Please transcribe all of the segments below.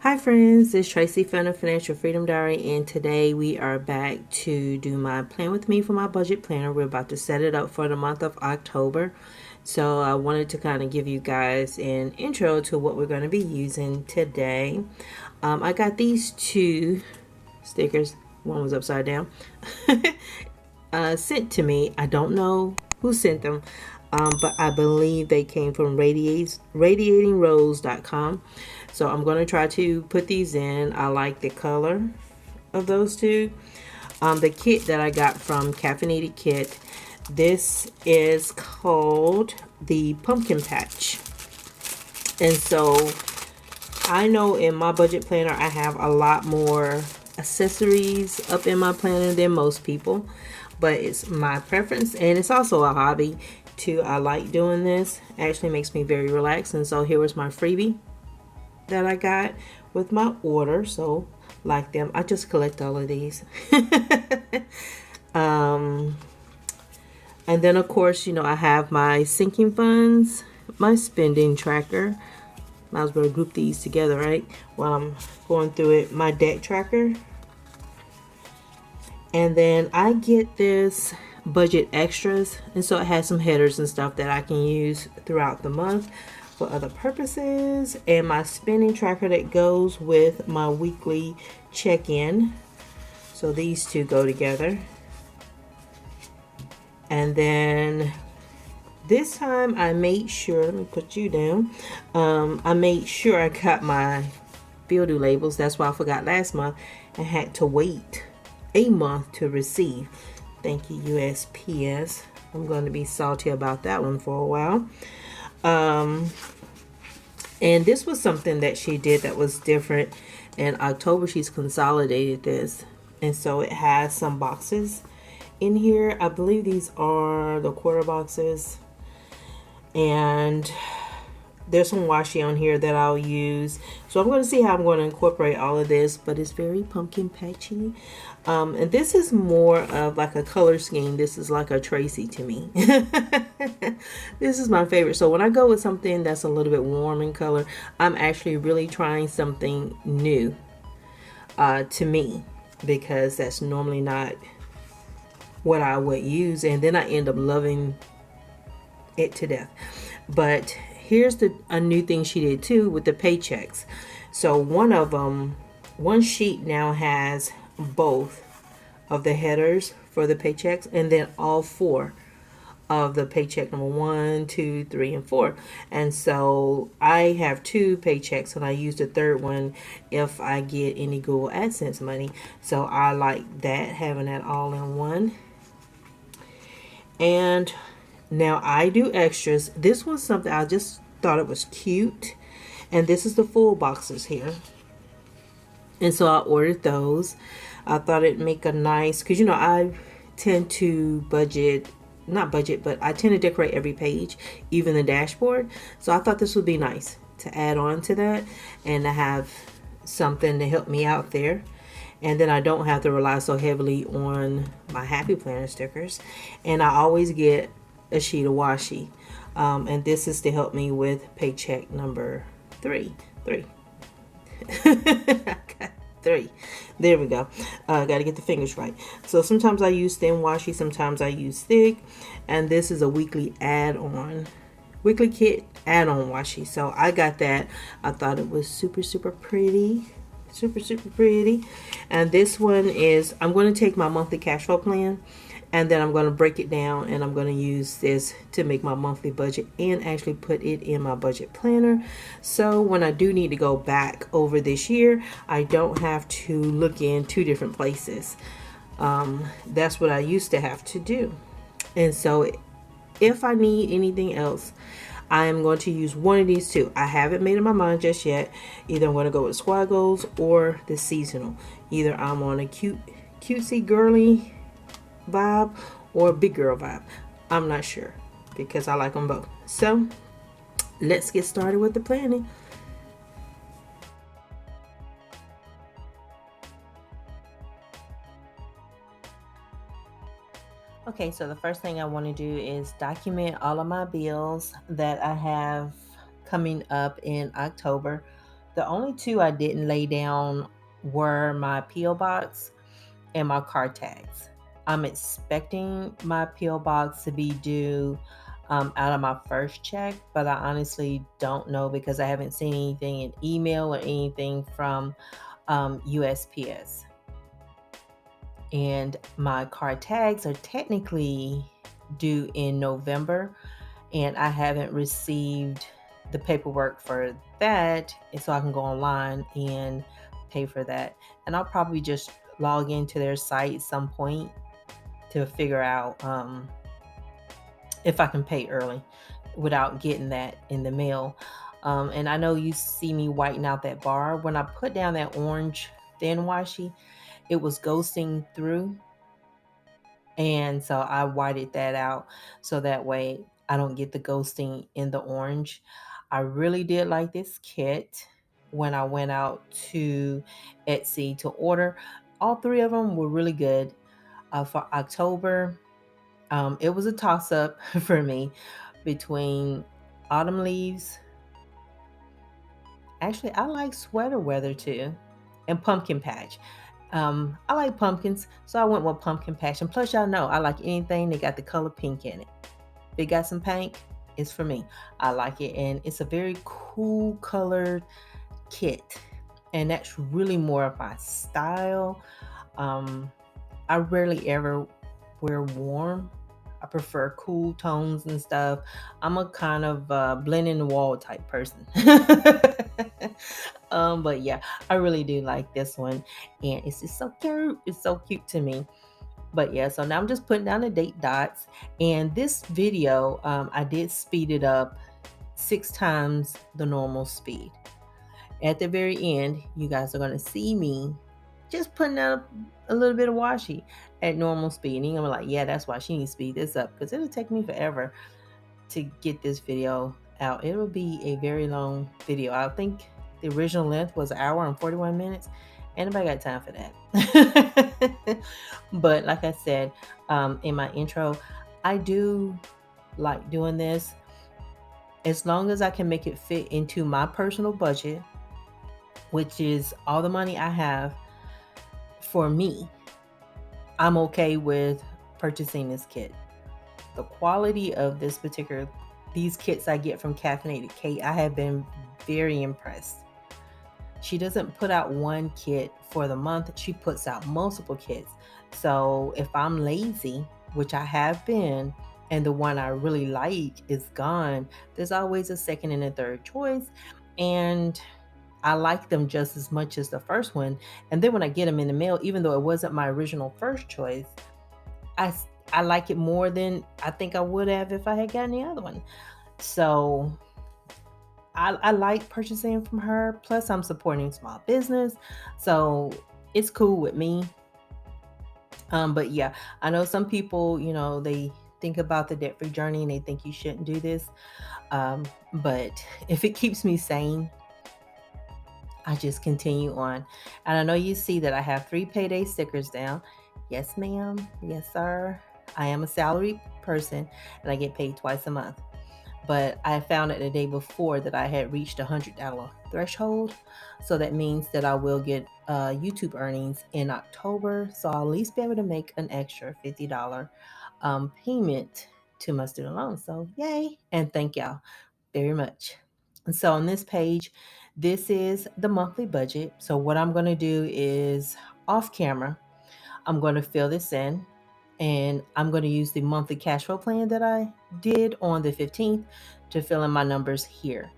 Hi friends, it's Tracy from the Financial Freedom Diary, and today we are back to do my plan with me for my budget planner. We're about to set it up for the month of October. So I wanted to kind of give you guys an intro to what we're going to be using today. I got these two stickers. One was upside down. Sent to me. I don't know who sent them, but I believe they came from radiatingrose.com. So I'm going to try to put these in. I like the color of those two. The kit that I got from Caffeinated kit, this is called the Pumpkin Patch. And so I know in my budget planner I have a lot more accessories up in my planner than most people, but it's my preference and it's also a hobby too. I like doing this. It actually makes me very relaxed. And so here was my freebie that I got with my order. So like them, I just collect all of these. And then of course, you know, I have my sinking funds, my spending tracker. Might as well group these together, right? While I'm going through it, my debt tracker. And then I get this budget extras, and so it has some headers and stuff that I can use throughout the month for other purposes, and my spending tracker that goes with my weekly check-in. So these two go together. And then this time I made sure, let me put you down, I made sure I got my bill due labels. That's why I forgot last month and had to wait a month to receive. Thank you, USPS. I'm going to be salty about that one for a while. And this was something that she did that was different. In October, she's consolidated this. And so it has some boxes in here. I believe these are the quarter boxes. And there's some washi on here that I'll use. So I'm going to see how I'm going to incorporate all of this, but it's very pumpkin patchy. And this is more of like a color scheme. This is like a Tracy to me. This is my favorite. So when I go with something that's a little bit warm in color, I'm actually really trying something new to me, because that's normally not what I would use. And then I end up loving it to death. But here's a new thing she did too with the paychecks. So one of them, one sheet now has both of the headers for the paychecks, and then all four of the paycheck number 1, 2, 3, and 4. And so I have 2 paychecks, and I use the third one if I get any Google AdSense money. So I like that, having that all in one. And now I do extras. This was something I just thought it was cute. And this is the full boxes here. And so I ordered those. I thought it'd make a nice, because you know, I tend to not budget, but I tend to decorate every page, even the dashboard. So I thought this would be nice to add on to that and to have something to help me out there. And then I don't have to rely so heavily on my Happy Planner stickers. And I always get a sheet of washi. And this is to help me with paycheck number 3. 3. There we go. Got to get the fingers right. So sometimes I use thin washi, sometimes I use thick. And this is a weekly add-on. Weekly kit add-on washi. So I got that. I thought it was super, super pretty. Super, super pretty. And this one is, I'm going to take my monthly cash flow plan, and then I'm going to break it down, and I'm going to use this to make my monthly budget and actually put it in my budget planner. So when I do need to go back over this year, I don't have to look in 2 different places. That's what I used to have to do. And so if I need anything else, I am going to use one of these 2. I haven't made up my mind just yet. Either I'm going to go with squad goals or the seasonal. Either I'm on a cutesy girly vibe or a big girl vibe. I'm not sure, because I like them both. So let's get started with the planning. Okay, so the first thing I want to do is document all of my bills that I have coming up in October. The only two I didn't lay down were my P.O. box and my car tags. I'm expecting my P.O. box to be due out of my first check, but I honestly don't know because I haven't seen anything in email or anything from USPS. And my car tags are technically due in November, and I haven't received the paperwork for that, and so I can go online and pay for that. And I'll probably just log into their site at some point to figure out if I can pay early without getting that in the mail. And I know you see me whitening out that bar. When I put down that orange thin washi, it was ghosting through. And so I whited that out so that way I don't get the ghosting in the orange. I really did like this kit when I went out to Etsy to order. All three of them were really good. For October, it was a toss up for me between autumn leaves. Actually, I like sweater weather too, and pumpkin patch. I like pumpkins, so I went with pumpkin patch. And plus, y'all know I like anything that got the color pink in it. If it got some pink, it's for me. I like it, and it's a very cool colored kit, and that's really more of my style. I rarely ever wear warm. I prefer cool tones and stuff. I'm a kind of blend in the wall type person. But yeah, I really do like this one, and it's just so cute. It's so cute to me. But yeah, so now I'm just putting down the date dots, and this video, I did speed it up 6 times the normal speed. At the very end, you guys are going to see me just putting out a little bit of washi at normal speed. And you're like, yeah, that's why she needs to speed this up, because it'll take me forever to get this video out. It will be a very long video. I think the original length was 1 hour and 41 minutes. Ain't nobody got time for that. But like I said in my intro, I do like doing this as long as I can make it fit into my personal budget, which is all the money I have for me. I'm okay with purchasing this kit. The quality of these kits I get from Caffeinated Cait, I have been very impressed. She doesn't put out one kit for the month. She puts out multiple kits. So if I'm lazy, which I have been, and the one I really like is gone, there's always a second and a third choice. And I like them just as much as the first one. And then when I get them in the mail, even though it wasn't my original first choice, I like it more than I think I would have if I had gotten the other one. So I like purchasing from her. Plus, I'm supporting small business, so it's cool with me. But yeah, I know some people, they think about the debt-free journey and they think you shouldn't do this. But if it keeps me sane, I just continue on. And I know you see that I have 3 payday stickers down. Yes, ma'am. Yes, sir. I am a salaried person and I get paid twice a month. But I found out the day before that I had reached $100 threshold. So that means that I will get YouTube earnings in October. So I'll at least be able to make an extra $50 payment to my student loan. So yay. And thank y'all very much. And so on this page, this is the monthly budget. So what I'm going to do is off camera, I'm going to fill this in, and I'm going to use the monthly cash flow plan that I did on the 15th to fill in my numbers here.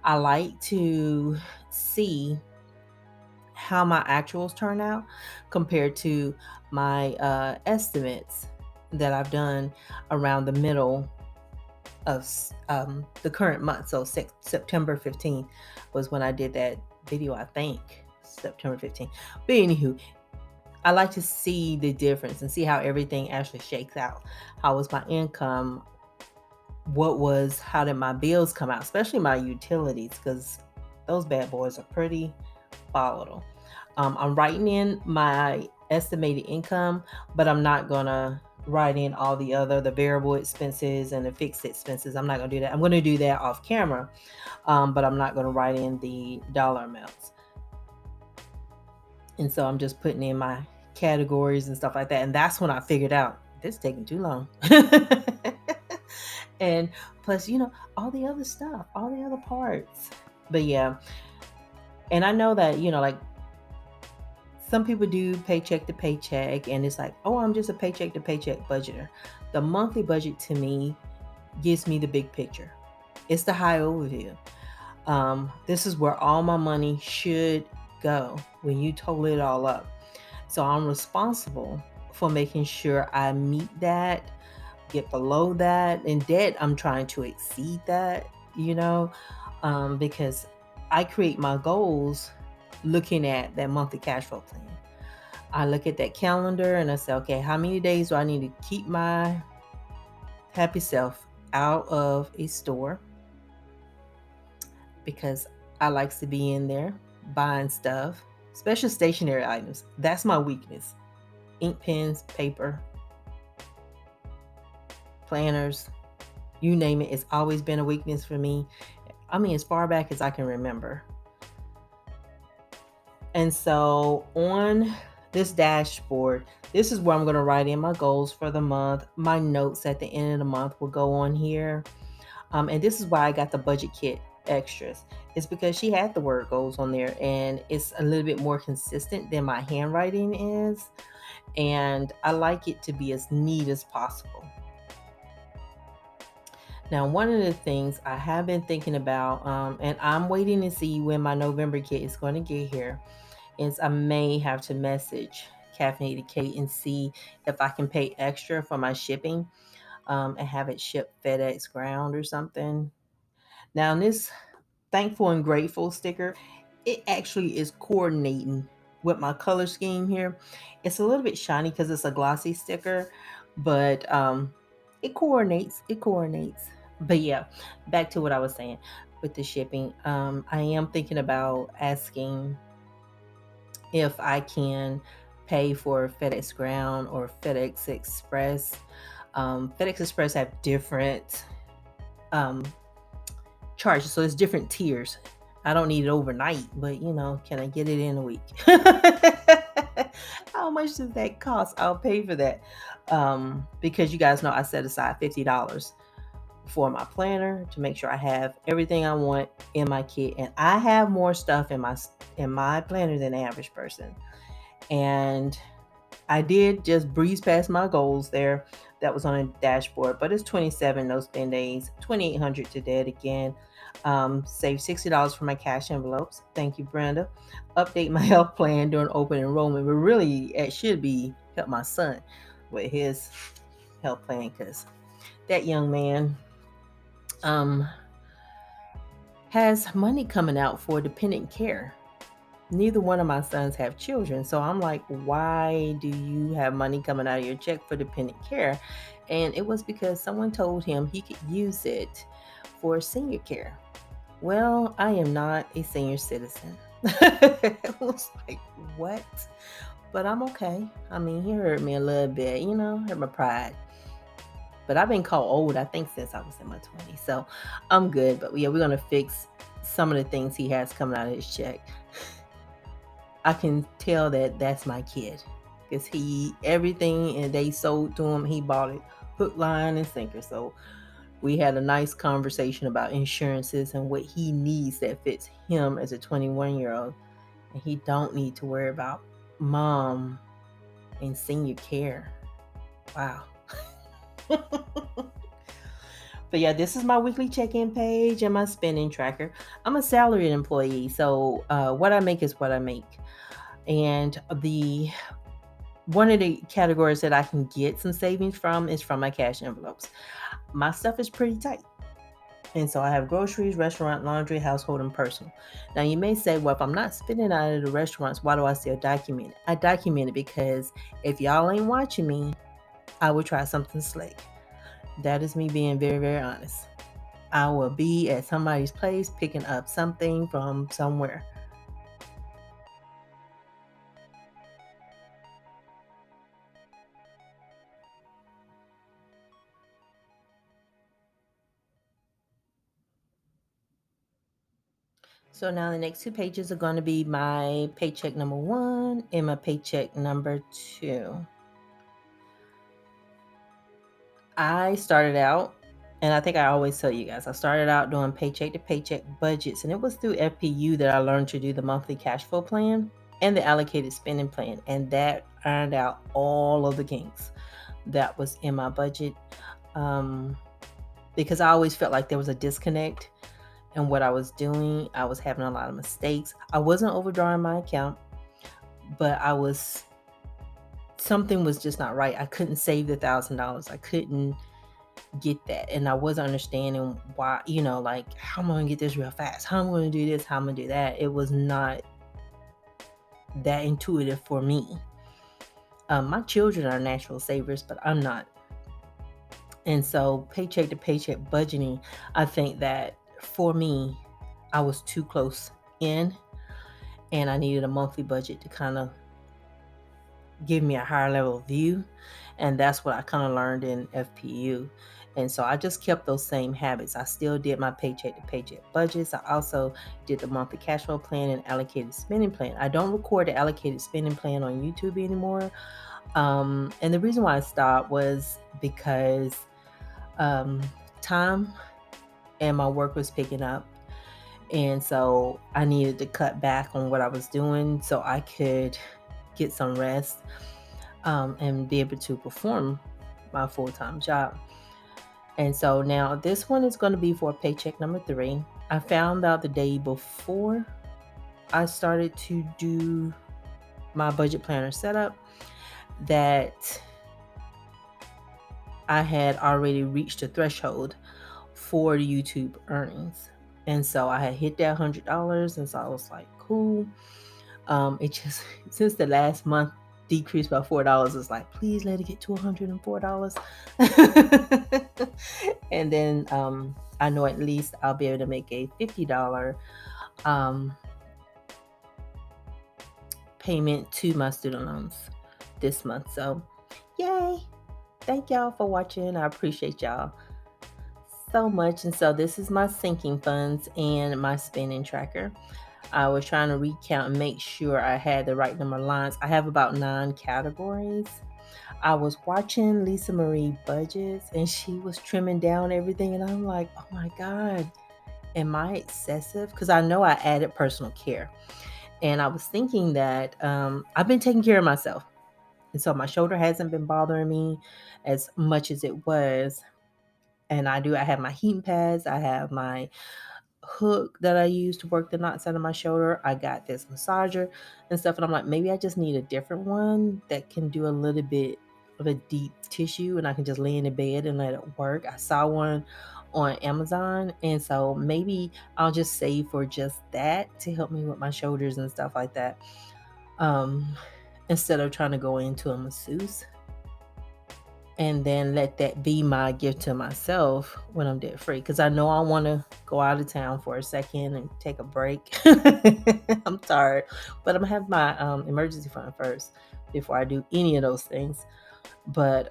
I like to see how my actuals turn out compared to my estimates that I've done around the middle of the current month. So September 15th was when I did that video, I think. September 15th. But anywho, I like to see the difference and see how everything actually shakes out. How was my income? How did my bills come out? Especially my utilities, because those bad boys are pretty volatile. I'm writing in my estimated income, but I'm not gonna write in all the variable expenses and the fixed expenses. I'm not going to do that. I'm going to do that off camera, but I'm not going to write in the dollar amounts. And so I'm just putting in my categories and stuff like that. And that's when I figured out this is taking too long. And plus, all the other stuff, all the other parts. But yeah. And I know that, like some people do paycheck to paycheck, and it's like, oh, I'm just a paycheck to paycheck budgeter. The monthly budget to me gives me the big picture. It's the high overview. This is where all my money should go when you total it all up. So I'm responsible for making sure I meet that, get below that. In debt, I'm trying to exceed that, because I create my goals looking at that monthly cash flow plan. I look at that calendar and I say, okay, how many days do I need to keep my happy self out of a store? Because I like to be in there buying stuff, especially stationery items. That's my weakness. Ink pens, paper, planners, you name it. It's always been a weakness for me. I mean, as far back as I can remember. And so on this dashboard, this is where I'm going to write in my goals for the month. My notes at the end of the month will go on here. And this is why I got the budget kit extras. It's because she had the word goals on there, and it's a little bit more consistent than my handwriting is. And I like it to be as neat as possible. Now, one of the things I have been thinking about, and I'm waiting to see when my November kit is going to get here, is I may have to message Caffeinated Cait and see if I can pay extra for my shipping, and have it shipped FedEx ground or something. Now, this thankful and grateful sticker, it actually is coordinating with my color scheme here. It's a little bit shiny because it's a glossy sticker, but it coordinates. But yeah, back to what I was saying with the shipping. I am thinking about asking if I can pay for FedEx Ground or FedEx Express. FedEx Express have different charges, so it's different tiers. I don't need it overnight, but can I get it in a week? How much does that cost? I'll pay for that, because you guys know I set aside $50 for my planner to make sure I have everything I want in my kit, and I have more stuff in my planner than the average person. And I did just breeze past my goals there. That was on a dashboard, but it's 27 no spend days, 2,800 to debt again. Save $60 for my cash envelopes. Thank you, Brenda. Update my health plan during open enrollment, but really it should be help my son with his health plan, because that young man has money coming out for dependent care. Neither one of my sons have children. So I'm like, why do you have money coming out of your check for dependent care? And it was because someone told him he could use it for senior care. Well, I am not a senior citizen. It was like, what? But I'm okay. I mean, he hurt me a little bit, hurt my pride. But I've been called old, I think, since I was in my 20s. So I'm good. But yeah, we're going to fix some of the things he has coming out of his check. I can tell that that's my kid, because everything and they sold to him, he bought it hook, line, and sinker. So we had a nice conversation about insurances and what he needs that fits him as a 21-year-old. And he don't need to worry about mom and senior care. Wow. But yeah, this is my weekly check-in page and my spending tracker. I'm a salaried employee, so what I make is what I make. And one of the categories that I can get some savings from is from my cash envelopes. My stuff is pretty tight. And so I have groceries, restaurant, laundry, household, and personal. Now you may say, well, if I'm not spending out of the restaurants, why do I still document it? I document it because if y'all ain't watching me, I will try something slick. That is me being very, very honest. I will be at somebody's place picking up something from somewhere. So now the next 2 pages are going to be my paycheck number 1 and my paycheck number 2. I started out, and I think I always tell you guys, I started out doing paycheck to paycheck budgets, and it was through FPU that I learned to do the monthly cash flow plan and the allocated spending plan, and that ironed out all of the kinks that was in my budget, because I always felt like there was a disconnect in what I was doing. I was having a lot of mistakes. I wasn't overdrawing my account, but something was just not right. I couldn't save the $1,000. I couldn't get that, and I wasn't understanding why, like, how am I gonna get this real fast, how am I gonna do this, how am I gonna do that. It was not that intuitive for me. My children are natural savers, but I'm not. And so paycheck to paycheck budgeting, I think that for me, I was too close in, and I needed a monthly budget to kind of give me a higher level view. And that's what I kind of learned in FPU. And so I just kept those same habits. I still did my paycheck to paycheck budgets. I also did the monthly cash flow plan and allocated spending plan. I don't record the allocated spending plan on YouTube anymore. And the reason why I stopped was because time and my work was picking up. And so I needed to cut back on what I was doing so I could get some rest, and be able to perform my full-time job. And so now this one is going to be for paycheck number 3. I found out the day before I started to do my budget planner setup that I had already reached a threshold for the YouTube earnings. And so I had hit that $100, and so I was like, cool. It just, since the last month decreased by $4, it's like, please let it get to $104. And then I know at least I'll be able to make a $50 payment to my student loans this month. So yay, thank y'all for watching. I appreciate y'all so much. And so this is my sinking funds and my spending tracker. I was trying to recount and make sure I had the right number of lines. I have about 9 categories. I was watching Lisa Marie Budgets, and she was trimming down everything, and I'm like, oh my God, am I excessive? Because I know I added personal care. And I was thinking that I've been taking care of myself. And so my shoulder hasn't been bothering me as much as it was. And I have my heating pads. I have my hook that I use to work the knots out of my shoulder. I got this massager and stuff. And I'm like, maybe I just need a different one that can do a little bit of a deep tissue, and I can just lay in the bed and let it work. I saw one on Amazon, and so maybe I'll just save for just that to help me with my shoulders and stuff like that, instead of trying to go into a masseuse and then let that be my gift to myself when I'm debt free. Because I know I want to go out of town for a second and take a break. I'm tired, but I'm gonna have my emergency fund first before I do any of those things. But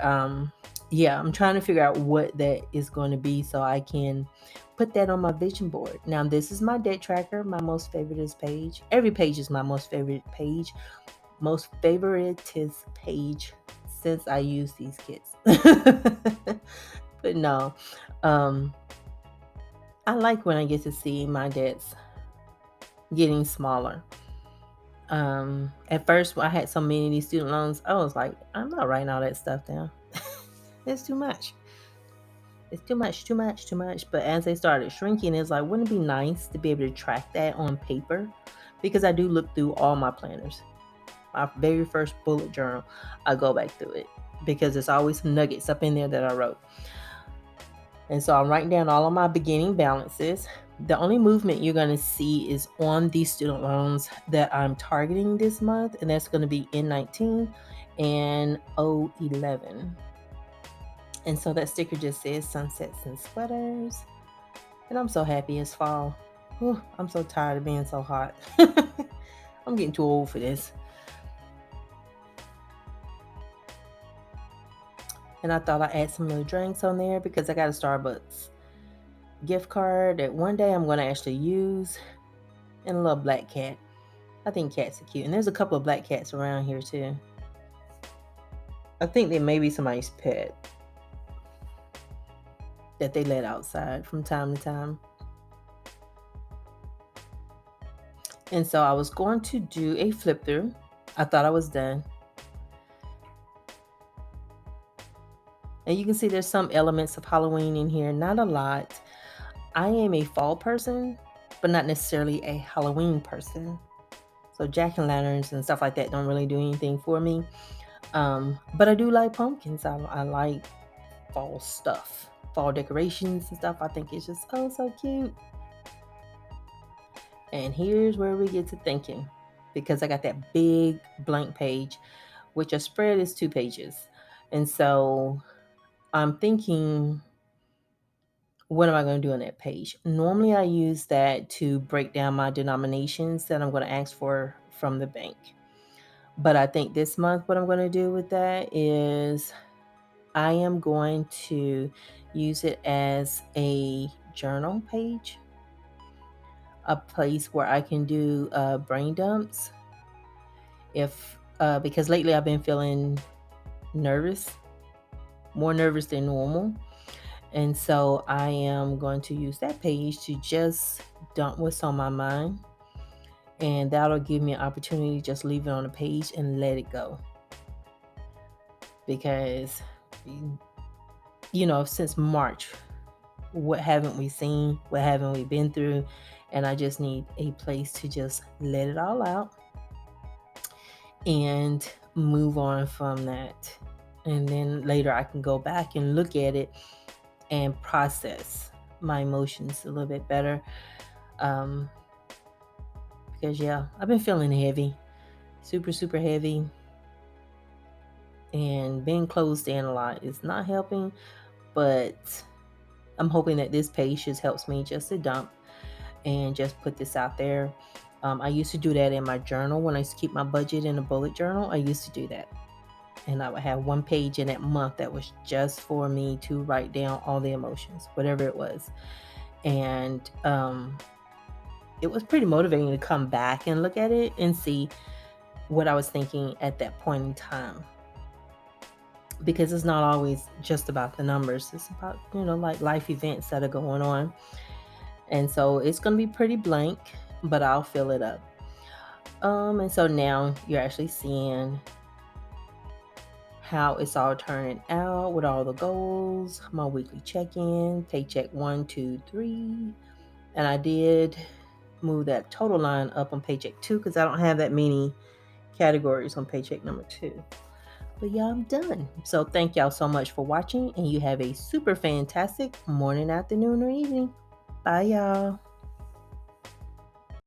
yeah, I'm trying to figure out what that is going to be so I can put that on my vision board. Now, this is my debt tracker, my most favoritist page. Every page is my most favorite page, most favoritist page since I use these kits. But no, I like when I get to see my debts getting smaller. At first, when I had so many of these student loans, I was like, I'm not writing all that stuff down. It's too much. It's too much. But as they started shrinking, it's like, wouldn't it be nice to be able to track that on paper? Because I do look through all my planners. My very first bullet journal, I go back through it because there's always some nuggets up in there that I wrote. And so I'm writing down all of my beginning balances. The only movement you're going to see is on these student loans that I'm targeting this month, and that's going to be N19 and 011. And so that sticker just says sunsets and sweaters. And I'm so happy it's fall. Whew, I'm so tired of being so hot. I'm getting too old for this. And I thought I'd add some little drinks on there because I got a Starbucks gift card that one day I'm going to actually use. and a little black cat. I think cats are cute. And there's a couple of black cats around here too. I think they may be somebody's pet that they let outside from time to time. And so I was going to do a flip through. I thought I was done. And you can see there's some elements of Halloween in here, not a lot. I am a fall person, but not necessarily a Halloween person. So jack-o'-lanterns and stuff like that don't really do anything for me. But I do like pumpkins. I like fall stuff, fall decorations and stuff. I think it's just so cute. And here's where we get to thinking, because I got that big blank page, which a spread is 2 pages. And so I'm thinking, what am I going to do on that page? Normally I use that to break down my denominations that I'm going to ask for from the bank. But I think this month what I'm going to do with that is I am going to use it as a journal page, a place where I can do brain dumps. Because lately I've been feeling nervous, more nervous than normal. And so I am going to use that page to just dump what's on my mind. And that'll give me an opportunity to just leave it on the page and let it go. Because, since March, what haven't we seen? What haven't we been through? And I just need a place to just let it all out and move on from that. And then later I can go back and look at it and process my emotions a little bit better. Because I've been feeling heavy, super, super heavy. And being closed in a lot is not helping, but I'm hoping that this page just helps me just to dump and just put this out there. I used to do that in my journal. When I used to keep my budget in a bullet journal, I used to do that. And I would have one page in that month that was just for me to write down all the emotions, whatever it was. And it was pretty motivating to come back and look at it and see what I was thinking at that point in time. Because it's not always just about the numbers. It's about, like life events that are going on. And so it's going to be pretty blank, but I'll fill it up. And so now you're actually seeing how it's all turning out with all the goals, my weekly check-in, paycheck 1, 2, 3. And I did move that total line up on paycheck 2 because I don't have that many categories on paycheck number 2. But I'm done. So thank y'all so much for watching, and you have a super fantastic morning, afternoon, or evening. Bye, y'all.